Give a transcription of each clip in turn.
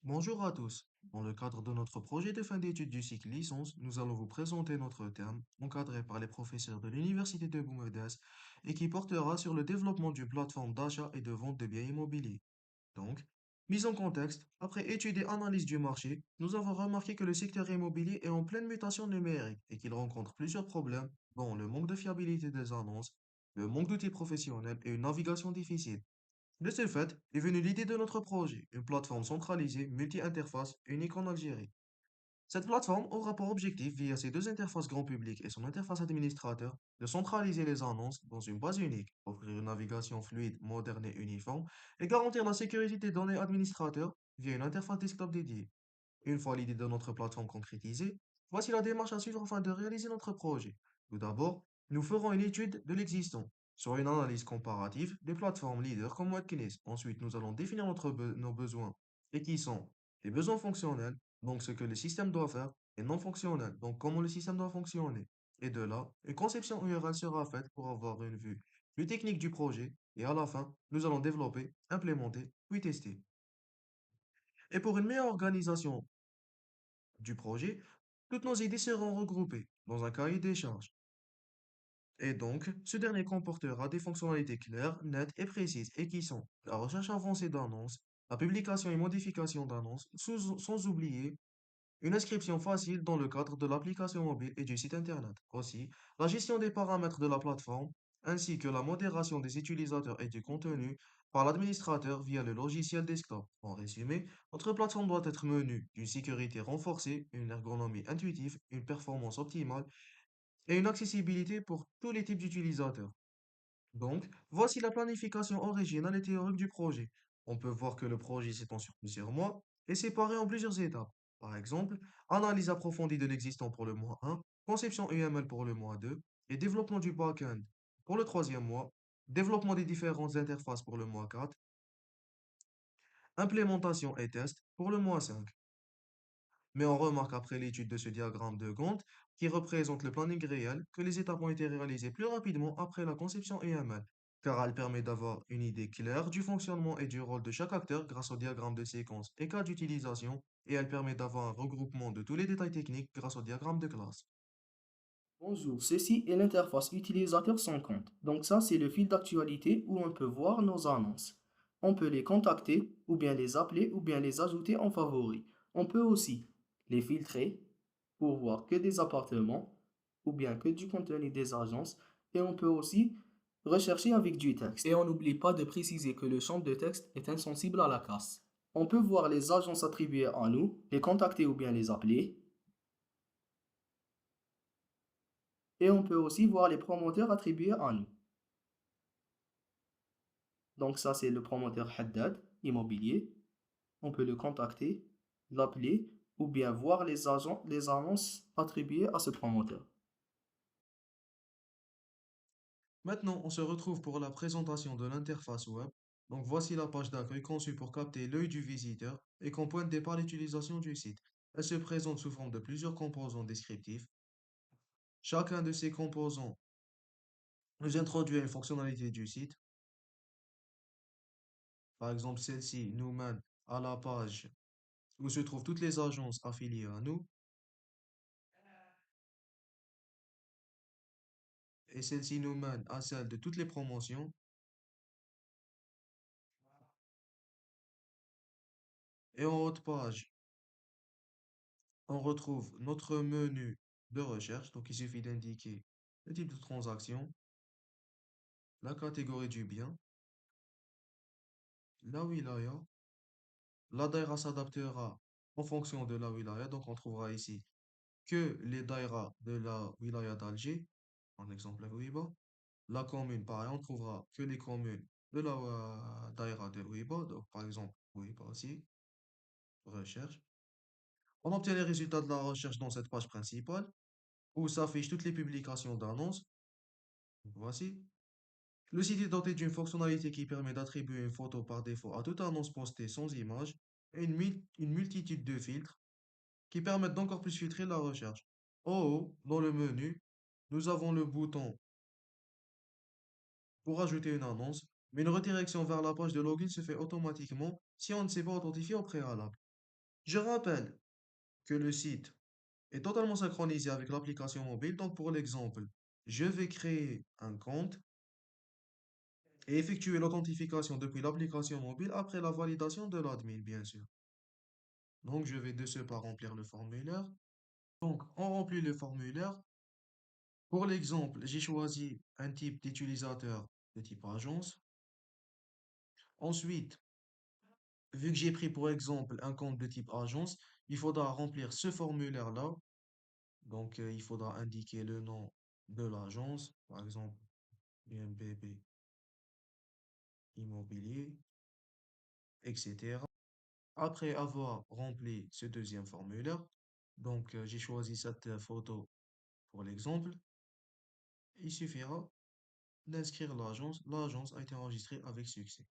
Bonjour à tous. Dans le cadre de notre projet de fin d'études du cycle licence, nous allons vous présenter notre terme, encadré par les professeurs de l'Université de Boumerdès et qui portera sur le développement d'une plateforme d'achat et de vente de biens immobiliers. Donc, mise en contexte, après étude et analyse du marché, nous avons remarqué que le secteur immobilier est en pleine mutation numérique et qu'il rencontre plusieurs problèmes, dont le manque de fiabilité des annonces, le manque d'outils professionnels et une navigation difficile. De ce fait est venue l'idée de notre projet, une plateforme centralisée, multi-interface, unique en Algérie. Cette plateforme aura pour objectif, via ses deux interfaces grand public et son interface administrateur, de centraliser les annonces dans une base unique, offrir une navigation fluide, moderne et uniforme, et garantir la sécurité des données administrateurs via une interface desktop dédiée. Une fois l'idée de notre plateforme concrétisée, voici la démarche à suivre afin de réaliser notre projet. Tout d'abord, nous ferons une étude de l'existant, sur une analyse comparative des plateformes leaders comme Watkins. Ensuite, nous allons définir nos besoins, et qui sont les besoins fonctionnels, donc ce que le système doit faire, et non fonctionnels, donc comment le système doit fonctionner. Et de là, une conception URL sera faite pour avoir une vue plus technique du projet, et à la fin, nous allons développer, implémenter, puis tester. Et pour une meilleure organisation du projet, toutes nos idées seront regroupées dans un cahier des charges. Et donc, ce dernier comportera des fonctionnalités claires, nettes et précises, et qui sont la recherche avancée d'annonces, la publication et modification d'annonces, sans oublier une inscription facile dans le cadre de l'application mobile et du site Internet. Aussi, la gestion des paramètres de la plateforme, ainsi que la modération des utilisateurs et du contenu par l'administrateur via le logiciel desktop. En résumé, notre plateforme doit être menue d'une sécurité renforcée, une ergonomie intuitive, une performance optimale et une accessibilité pour tous les types d'utilisateurs. Donc, voici la planification originale et théorique du projet. On peut voir que le projet s'étend sur plusieurs mois et séparé en plusieurs étapes. Par exemple, analyse approfondie de l'existant pour le mois 1, conception UML pour le mois 2 et développement du back-end. Pour le troisième mois, développement des différentes interfaces pour le mois 4, implémentation et test pour le mois 5. Mais on remarque après l'étude de ce diagramme de Gantt, qui représente le planning réel, que les étapes ont été réalisées plus rapidement après la conception EML, car elle permet d'avoir une idée claire du fonctionnement et du rôle de chaque acteur grâce au diagramme de séquence et cas d'utilisation, et elle permet d'avoir un regroupement de tous les détails techniques grâce au diagramme de classe. Bonjour, ceci est l'interface utilisateur sans compte. Donc ça, c'est le fil d'actualité où on peut voir nos annonces. On peut les contacter, ou bien les appeler, ou bien les ajouter en favoris. On peut aussi les filtrer pour voir que des appartements, ou bien que du contenu des agences. Et on peut aussi rechercher avec du texte. Et on n'oublie pas de préciser que le champ de texte est insensible à la casse. On peut voir les agences attribuées à nous, les contacter ou bien les appeler. Et on peut aussi voir les promoteurs attribués à nous. Donc ça, c'est le promoteur Haddad immobilier. On peut le contacter, l'appeler ou bien voir les annonces attribuées à ce promoteur. Maintenant, on se retrouve pour la présentation de l'interface web. Donc voici la page d'accueil conçue pour capter l'œil du visiteur et qu'on pointe départ l'utilisation du site. Elle se présente sous forme de plusieurs composants descriptifs. Chacun de ces composants nous introduit à une fonctionnalité du site. Par exemple, celle-ci nous mène à la page où se trouvent toutes les agences affiliées à nous. Et celle-ci nous mène à celle de toutes les promotions. Et en haut de page, on retrouve notre menu de recherche. Donc, il suffit d'indiquer le type de transaction, la catégorie du bien, la wilaya. La daïra s'adaptera en fonction de la wilaya. Donc, on trouvera ici que les daïras de la wilaya d'Alger, en exemple la Ouiba. La commune, pareil, on trouvera que les communes de la daïra de Ouiba. Donc, par exemple, Ouiba aussi, recherche. On obtient les résultats de la recherche dans cette page principale où s'affichent toutes les publications d'annonces. Voici. Le site est doté d'une fonctionnalité qui permet d'attribuer une photo par défaut à toute annonce postée sans image et une multitude de filtres qui permettent d'encore plus filtrer la recherche. En haut, dans le menu, nous avons le bouton pour ajouter une annonce, mais une redirection vers la page de login se fait automatiquement si on ne s'est pas authentifié au préalable. Je rappelle que le site est totalement synchronisé avec l'application mobile. Donc, pour l'exemple, je vais créer un compte et effectuer l'authentification depuis l'application mobile après la validation de l'admin, bien sûr. Donc, je vais de ce pas remplir le formulaire. Donc, on remplit le formulaire. Pour l'exemple, j'ai choisi un type d'utilisateur de type agence. Ensuite, vu que j'ai pris pour exemple un compte de type agence, il faudra remplir ce formulaire-là. Donc, il faudra indiquer le nom de l'agence, par exemple, IMBB Immobilier, etc. Après avoir rempli ce deuxième formulaire, donc j'ai choisi cette photo pour l'exemple, il suffira d'inscrire l'agence. L'agence a été enregistrée avec succès.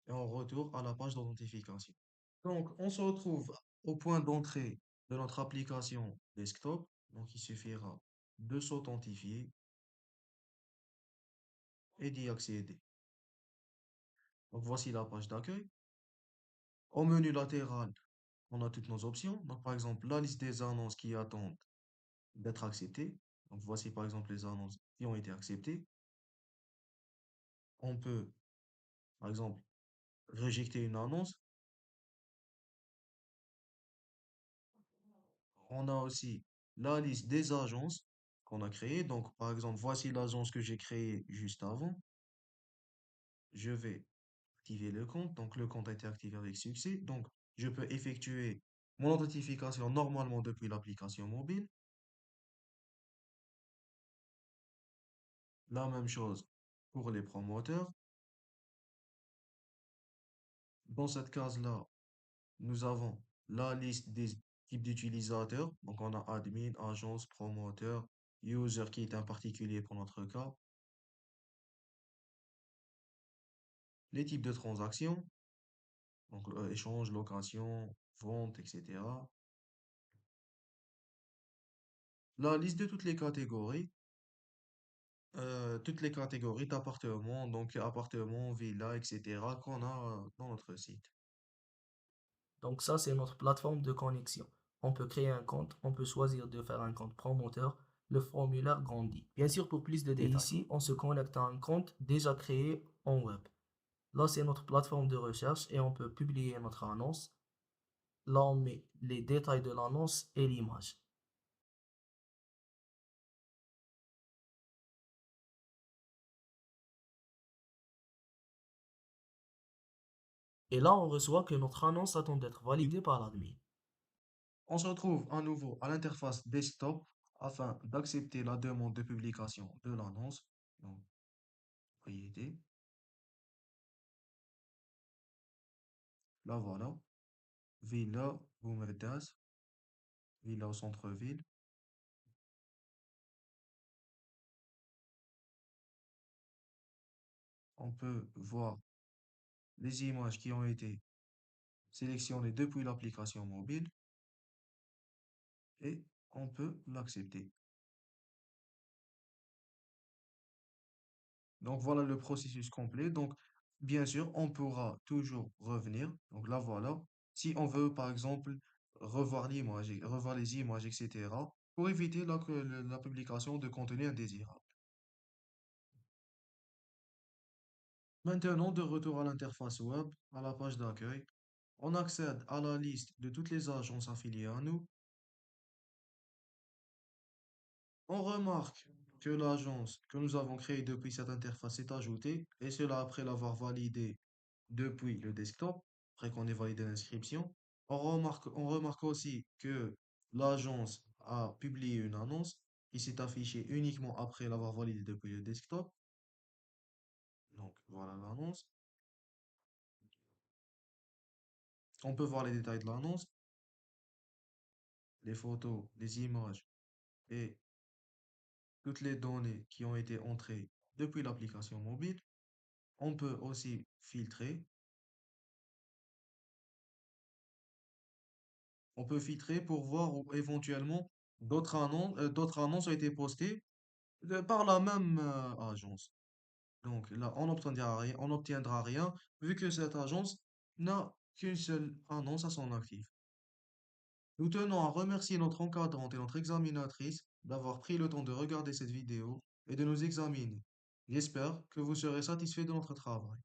Et on retourne à la page d'authentification. Donc, on se retrouve au point d'entrée de notre application desktop. Donc, il suffira de s'authentifier et d'y accéder. Donc, voici la page d'accueil. Au menu latéral, on a toutes nos options. Donc, par exemple, la liste des annonces qui attendent d'être acceptées. Donc, voici par exemple les annonces qui ont été acceptées. On peut, par exemple, rejeter une annonce. On a aussi la liste des agences qu'on a créées. Donc, par exemple, voici l'agence que j'ai créée juste avant. Je vais activer le compte. Donc, le compte a été activé avec succès. Donc, je peux effectuer mon authentification normalement depuis l'application mobile. La même chose pour les promoteurs. Dans cette case-là, nous avons la liste des types d'utilisateurs. Donc, on a admin, agence, promoteur, user qui est un particulier pour notre cas, les types de transactions, donc échange, location, vente, etc. La liste de toutes les catégories d'appartements, donc appartements, villas, etc. qu'on a dans notre site. Donc ça, c'est notre plateforme de connexion. On peut créer un compte, on peut choisir de faire un compte promoteur, le formulaire grandit. Bien sûr, pour plus de détails. Et ici, on se connecte à un compte déjà créé en web. Là, c'est notre plateforme de recherche et on peut publier notre annonce. Là, on met les détails de l'annonce et l'image. Et là, on reçoit que notre annonce attend d'être validée par l'admin. On se retrouve à nouveau à l'interface desktop afin d'accepter la demande de publication de l'annonce. Donc, propriété, la voilà. Villa Boumerdaz, villa au centre-ville. On peut voir les images qui ont été sélectionnées depuis l'application mobile et on peut l'accepter. Donc voilà le processus complet. Donc bien sûr, on pourra toujours revenir. Donc là voilà. Si on veut par exemple revoir l'image, revoir les images, etc. pour éviter la publication de contenu indésirable. Maintenant, de retour à l'interface web, à la page d'accueil, on accède à la liste de toutes les agences affiliées à nous. On remarque que l'agence que nous avons créée depuis cette interface est ajoutée, et cela après l'avoir validée depuis le desktop, après qu'on ait validé l'inscription. On remarque aussi que l'agence a publié une annonce qui s'est affichée uniquement après l'avoir validée depuis le desktop. Donc voilà l'annonce. On peut voir les détails de l'annonce, les photos, les images et toutes les données qui ont été entrées depuis l'application mobile. On peut aussi filtrer. On peut filtrer pour voir où éventuellement d'autres annonces ont été postées par la même agence. Donc là, on n'obtiendra rien vu que cette agence n'a qu'une seule annonce à son actif. Nous tenons à remercier notre encadrante et notre examinatrice d'avoir pris le temps de regarder cette vidéo et de nous examiner. J'espère que vous serez satisfait de notre travail.